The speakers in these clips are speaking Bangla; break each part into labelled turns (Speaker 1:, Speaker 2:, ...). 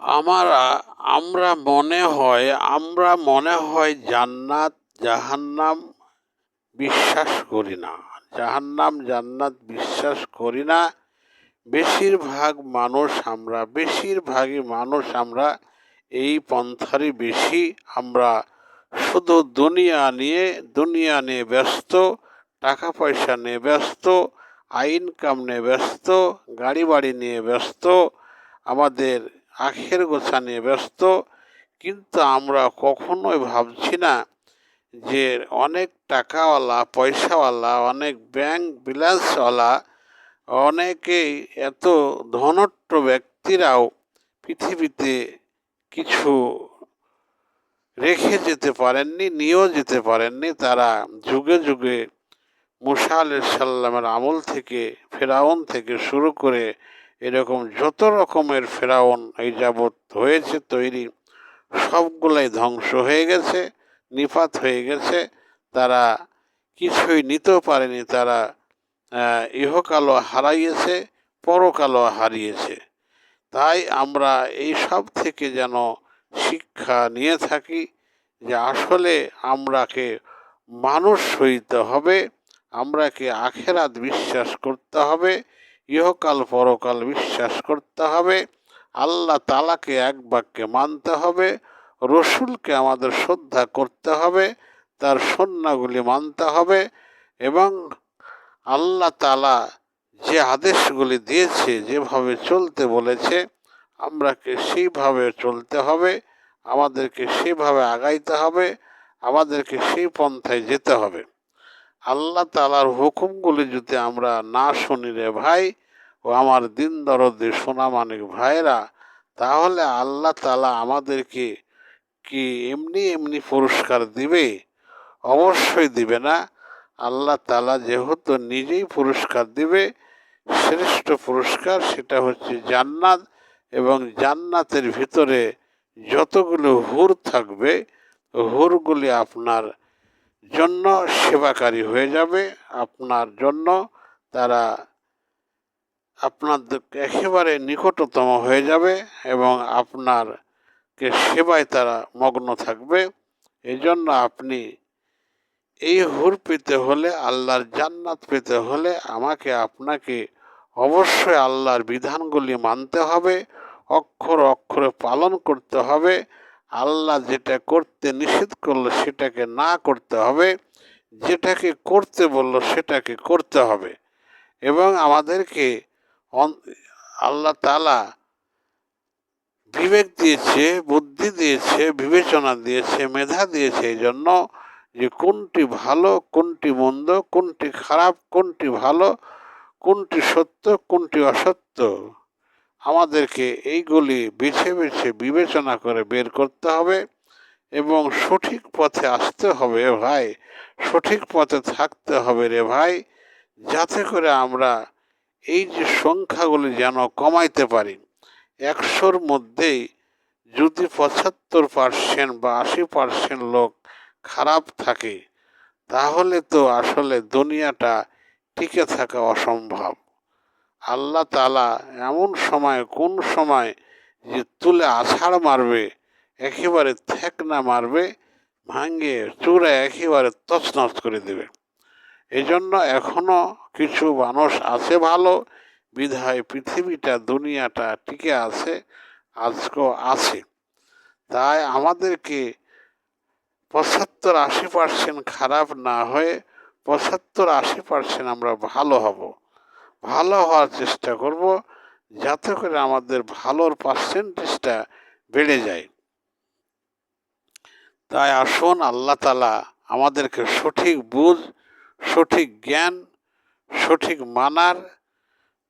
Speaker 1: আমারা আমরা মনে হয় জান্নাত জাহান্নাম বিশ্বাস করি না। জাহান্নাম জান্নাত বিশ্বাস করি না। বেশিরভাগই মানুষ আমরা এই পন্থারই বেশি। আমরা শুধু দুনিয়া নিয়ে ব্যস্ত, টাকা পয়সা নিয়ে ব্যস্ত, ইনকাম নিয়ে ব্যস্ত, গাড়ি বাড়ি নিয়ে ব্যস্ত, আমাদের আখের গোছা নিয়ে ব্যস্ত। কিন্তু আমরা কখনোই ভাবছি না যে অনেক টাকাওয়ালা, পয়সাওয়ালা, অনেক ব্যাংক ব্যালেন্সওয়ালা, অনেকেই এত ধনট্ট ব্যক্তিরাও পৃথিবীতে কিছু রেখে যেতে পারেননি, নিয়েও যেতে পারেননি। তারা যুগে যুগে মুসা আলাইহিসসালামের আমল থেকে, ফেরাউন থেকে শুরু করে এরকম যত রকমের ফেরাউন এই যাবৎ হয়েছে তৈরি, সবগুলাই ধ্বংস হয়ে গেছে, নিপাত হয়ে গেছে। তারা কিছুই নিতেও পারেনি। তারা ইহকালও হারাইয়েছে, পরকালও হারিয়েছে। তাই আমরা এই সব থেকে যেন শিক্ষা নিয়ে থাকি যে আসলে আমরাকে মানুষ হইতে হবে, আমরাকে আখেরাত বিশ্বাস করতে হবে, ইহকাল পরকাল বিশ্বাস করতে হবে, আল্লাহ তাআলাকে এক বাক্যে মানতে হবে, রসুলকে আমাদের শ্রদ্ধা করতে হবে, তার সুন্নাহগুলি মানতে হবে এবং আল্লাহ তাআলা যে আদেশগুলি দিয়েছে, যেভাবে চলতে বলেছে, আমরাকে সেইভাবে চলতে হবে, আমাদেরকে সেইভাবে আগাইতে হবে, আমাদেরকে সেই পন্থায় যেতে হবে। আল্লাহ তাআলার হুকুমগুলি যদি আমরা না শুনি রে ভাই ও আমার দিন দরদি সোনামানিক ভাইরা, তাহলে আল্লাহ তাআলা আমাদেরকে কি এমনি পুরস্কার দিবে? অবশ্যই দিবে না। আল্লাহ তাআলা যেহেতু নিজেই পুরস্কার দিবে, শ্রেষ্ঠ পুরস্কার সেটা হচ্ছে জান্নাত। এবং জান্নাতের ভিতরে যতগুলো হুর থাকবে, হুরগুলি আপনার জন্য সেবাকারী হয়ে যাবে, আপনার জন্য তারা আপনার একেবারে নিকটতম হয়ে যাবে এবং আপনারকে সেবায় তারা মগ্ন থাকবে। এই জন্য আপনি এই হুর পেতে হলে, আল্লাহর জান্নাত পেতে হলে আমাকে আপনাকে অবশ্যই আল্লাহর বিধানগুলি মানতে হবে, অক্ষরে পালন করতে হবে। আল্লাহ যেটা করতে নিষেধ করলো সেটাকে না করতে হবে, যেটাকে করতে বলল সেটাকে করতে হবে। এবং আমাদেরকে আল্লাহ তাআলা বিবেক দিয়েছে, বুদ্ধি দিয়েছে, বিবেচনা দিয়েছে, মেধা দিয়েছে এই জন্য যে কোনটি ভালো, কোনটি মন্দ, কোনটি খারাপ, কোনটি ভালো, কোনটি সত্য, কোনটি অসত্য, আমাদেরকে এইগুলি বেছে বেছে বিবেচনা করে বের করতে হবে এবং সঠিক পথে আসতে হবে ভাই, সঠিক পথে থাকতে হবে রে ভাই, যাতে করে আমরা এই যে সংখ্যাগুলি যেন কমাইতে পারি। 100-র মধ্যেই যদি 75% বা 80% লোক খারাপ থাকে, তাহলে তো আসলে দুনিয়াটা টিকে থাকা অসম্ভব। আল্লাহ তাআলা এমন সময়, কোন সময় যে তুলে আছাড় মারবে, একেবারে থেকনা মারবে, ভাঙে চূড়ায় একেবারে তছনছ করে দেবে। এই জন্য এখনো কিছু মানুষ আছে ভালো, বিধায় পৃথিবীটা, দুনিয়াটা টিকে আছে, আজকেও আছে। তাই আমাদেরকে 75-80% খারাপ না হয়ে 75-80% আমরা ভালো হব, ভালো হওয়ার চেষ্টা করব, যাতে করে আমাদের ভালোর পার্সেন্টেজটা বেড়ে যায়। তাই আসুন আল্লাহ তাআলা আমাদেরকে সঠিক বুঝ, সঠিক জ্ঞান, সঠিক মানার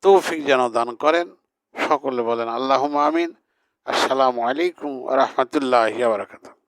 Speaker 1: তৌফিক যেন দান করেন। সকলে বলেন আল্লাহুম্মা আমিন। আসসালামু আলাইকুম ওয়া রাহমাতুল্লাহি ওয়া বারাকাতুহু।